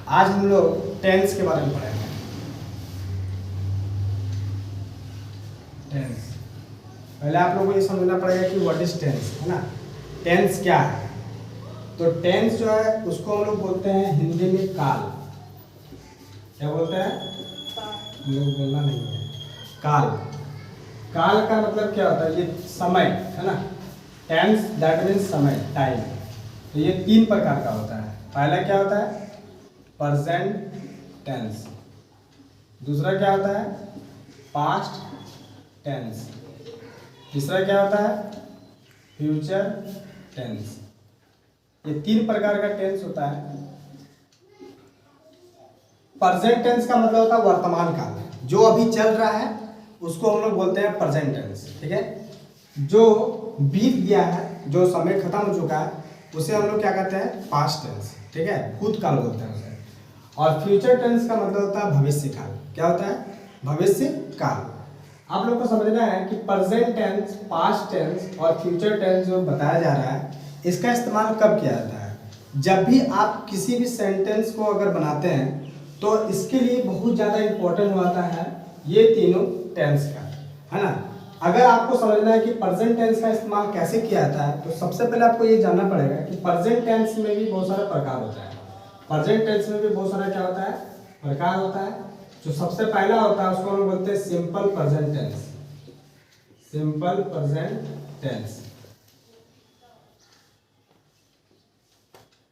आज हम लोग टेंस के बारे में पढ़ेंगे। टेंस, पहले आप लोगों को ये समझना पड़ेगा कि व्हाट इज टेंस, है ना। टेंस क्या है? तो टेंस जो है उसको हम लोग बोलते हैं हिंदी में काल। क्या बोलते हैं? हम लोग बोलना नहीं है, काल। काल का मतलब क्या होता है? ये समय, है ना। टेंस दैट मीन्स समय, टाइम। तो ये 3 प्रकार का होता है। पहला क्या होता है? Present tense. दूसरा क्या होता है? Past tense. तीसरा क्या होता है? Future tense. ये 3 प्रकार का टेंस होता है। प्रेजेंट टेंस का मतलब होता है वर्तमान काल, जो अभी चल रहा है उसको हम लोग बोलते हैं प्रेजेंट टेंस, ठीक है। जो बीत गया है, जो समय खत्म हो चुका है, उसे हम लोग क्या कहते हैं? पास्ट टेंस, ठीक है, भूतकाल बोलते हैं उसे। और फ्यूचर टेंस का मतलब होता है भविष्य काल। क्या होता है? भविष्य काल। आप लोग को समझना है कि प्रेजेंट टेंस, पास्ट टेंस और फ्यूचर टेंस जो बताया जा रहा है, इसका इस्तेमाल कब किया जाता है? जब भी आप किसी भी सेंटेंस को अगर बनाते हैं तो इसके लिए बहुत ज़्यादा इम्पोर्टेंट होता है ये तीनों टेंस का, है ना। अगर आपको समझना है कि प्रेजेंट टेंस का इस्तेमाल कैसे किया जाता है, तो सबसे पहले आपको ये जानना पड़ेगा कि प्रेजेंट टेंस में भी बहुत सारा प्रकार होता है। प्रेजेंट टेंस में भी बहुत सारा क्या होता है? प्रकार होता है। जो सबसे पहला होता है उसको हम बोलते हैं simple present tense. Simple present tense.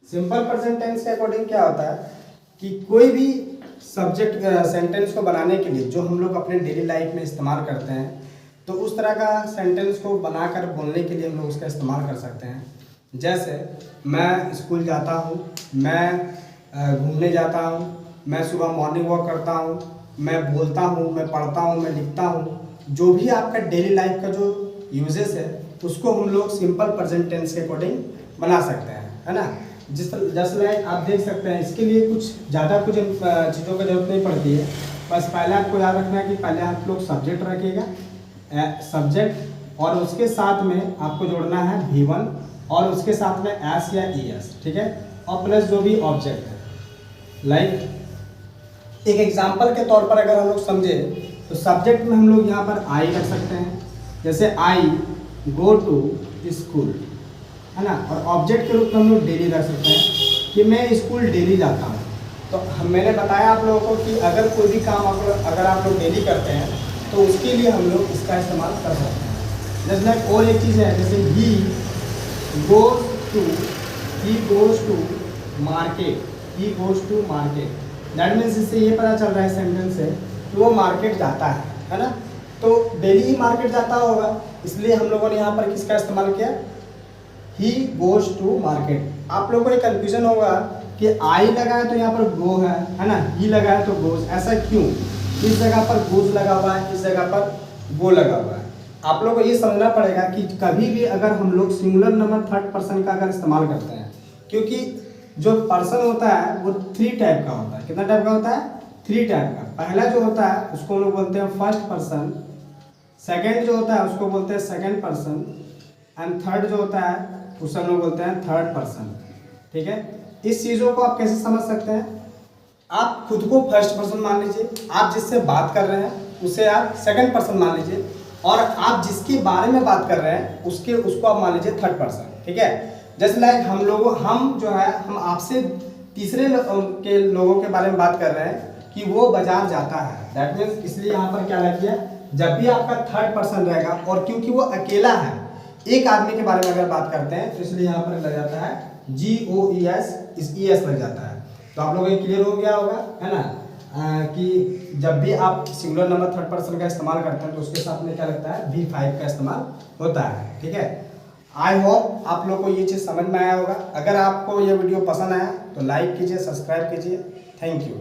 Simple present tense के अकॉर्डिंग क्या होता है कि कोई भी सब्जेक्ट सेंटेंस को बनाने के लिए जो हम लोग अपने डेली लाइफ में इस्तेमाल करते हैं, तो उस तरह का सेंटेंस को बनाकर बोलने के लिए हम लोग उसका इस्तेमाल कर सकते हैं। जैसे मैं स्कूल जाता हूँ, मैं घूमने जाता हूँ, मैं सुबह मॉर्निंग वॉक करता हूँ, मैं बोलता हूँ, मैं पढ़ता हूँ, मैं लिखता हूँ। जो भी आपका डेली लाइफ का जो यूजेस है उसको हम लोग सिंपल प्रेजेंट टेंस के अकॉर्डिंग बना सकते हैं, है ना। जैसे लाइक आप देख सकते हैं, इसके लिए कुछ ज़्यादा कुछ चीज़ों की जरूरत नहीं पड़ती है। बस पहले आपको याद रखना है कि पहले आप लोग सब्जेक्ट रखिएगा, सब्जेक्ट, और उसके साथ में आपको जोड़ना है V1 और उसके साथ में एस या ES, ठीक है, और प्लस जो भी ऑब्जेक्ट है। लाइक एक एग्जाम्पल के तौर पर अगर हम लोग समझे तो सब्जेक्ट में हम लोग यहाँ पर आई रख सकते हैं, जैसे आई गो टू स्कूल, है ना। और ऑब्जेक्ट के रूप में हम लोग डेली रख सकते हैं कि मैं स्कूल डेली जाता हूँ। तो मैंने बताया आप लोगों को कि अगर कोई भी काम अगर आप लोग डेली करते हैं तो उसके लिए हम लोग इसका इस्तेमाल कर सकते हैं। जैसे लाइक और एक चीज़ है, जैसे he goes to market, he goes to market. That means इससे ये पता चल रहा है सेंटेंस से कि वो मार्केट जाता है ना। तो डेली ही मार्केट जाता होगा, इसलिए हम लोगों ने यहाँ पर किसका इस्तेमाल किया? He goes to market. आप लोगों को एक कन्फ्यूजन होगा कि आई लगा है तो यहाँ पर गो है ना, ही लगा है तो गोज, ऐसा क्यों? इस जगह पर गोज लगा हुआ है, इस जगह पर गो लगा हुआ है। आप लोगों को ये समझना पड़ेगा कि कभी भी अगर हम लोग सिंगुलर नंबर थर्ड पर्सन का अगर इस्तेमाल करते हैं, क्योंकि जो पर्सन होता है वो 3 टाइप का होता है। कितना टाइप का होता है? 3 टाइप का। पहला जो होता है उसको हम लोग बोलते हैं फर्स्ट पर्सन, सेकेंड जो होता है उसको बोलते हैं सेकेंड पर्सन, एंड थर्ड जो होता है उसे हम लोग बोलते हैं थर्ड पर्सन, ठीक है। इस चीज़ों को आप कैसे समझ सकते हैं? आप खुद को फर्स्ट पर्सन मान लीजिए, आप जिससे बात कर रहे हैं उसे आप सेकंड पर्सन मान लीजिए, और आप जिसके बारे में बात कर रहे हैं उसको आप मान लीजिए थर्ड पर्सन, ठीक है। जैसे लाइक हम आपसे तीसरे के लोगों के बारे में बात कर रहे हैं कि वो बाजार जाता है। दैट मीन्स इसलिए यहाँ पर क्या लग गया? जब भी आपका थर्ड पर्सन रहेगा, और क्योंकि वो अकेला है, एक आदमी के बारे में अगर बात करते हैं तो इसलिए यहाँ पर लग जाता है GOES, ES लग जाता है। तो आप लोगों को क्लियर हो गया होगा, है ना, कि जब भी आप सिंगुलर नंबर थर्ड पर्सन का इस्तेमाल करते हैं तो उसके साथ में क्या लगता है? V5 का इस्तेमाल होता है, ठीक है। आई होप आप लोग को ये चीज़ समझ में आया होगा। अगर आपको ये वीडियो पसंद आया तो लाइक कीजिए, सब्सक्राइब कीजिए। Thank you.